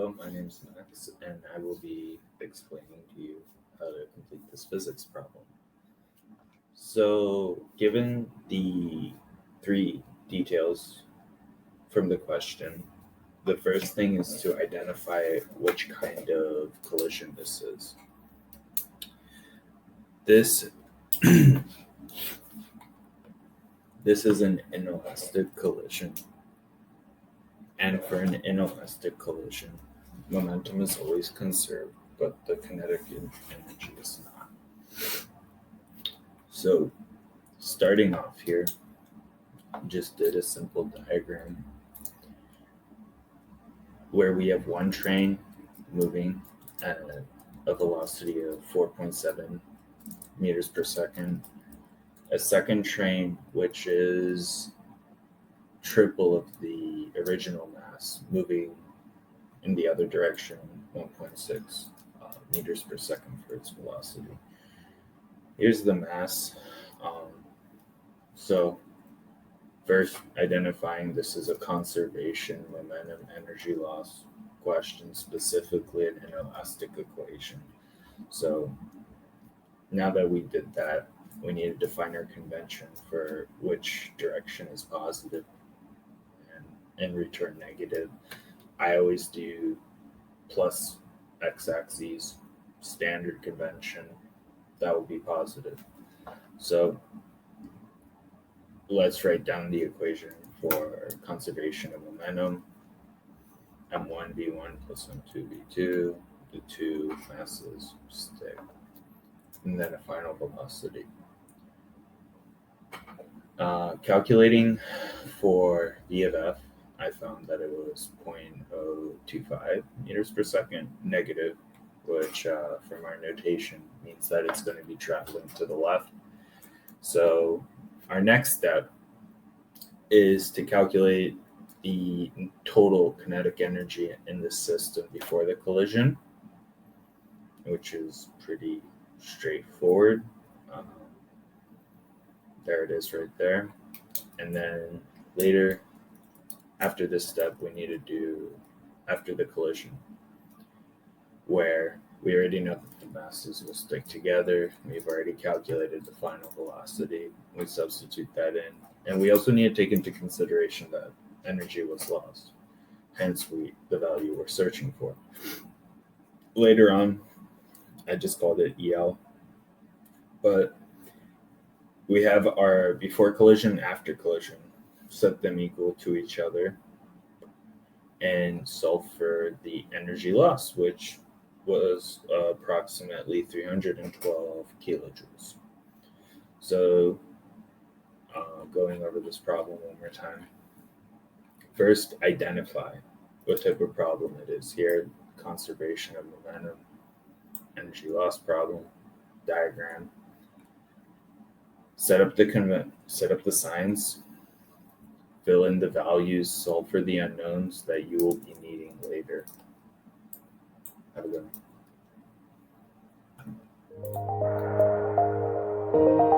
Hello, my name is Max, and I will be explaining to you how to complete this physics problem. So, given the three details from the question, the first thing is to identify which kind of collision this is. This this is an inelastic collision. And for an inelastic collision, momentum is always conserved, but the kinetic energy is not. So, starting off here, just did a simple diagram where we have one train moving at a velocity of 4.7 meters per second, a second train which is triple of the original mass moving in the other direction, 1.6 meters per second for its velocity. Here's the mass. So first, identifying this is a conservation momentum energy loss question, specifically an inelastic equation. So now that we did that, we need to define our convention for which direction is positive and return negative. I always do plus x-axis, standard convention, that will be positive. So let's write down the equation for conservation of momentum. M1 v1 plus M2 v2, the two masses stick, and then a final velocity. Calculating for V of F, I found that it was 0.025 meters per second negative, which from our notation means that it's going to be traveling to the left. So our next step is to calculate the total kinetic energy in this system before the collision, which is pretty straightforward. There it is right there. And then later, after this step, we need to do after the collision, where we already know that the masses will stick together. We've already calculated the final velocity. We substitute that in. And we also need to take into consideration that energy was lost. Hence, the value we're searching for. Later on, I just called it EL. But we have our before collision, after collision, set them equal to each other, and solve for the energy loss, which was approximately 312 kilojoules. So going over this problem one more time. First, identify what type of problem it is here. Conservation of momentum, energy loss problem, diagram. Set up the signs, fill in the values, solve for the unknowns that you will be needing later. Have a good one.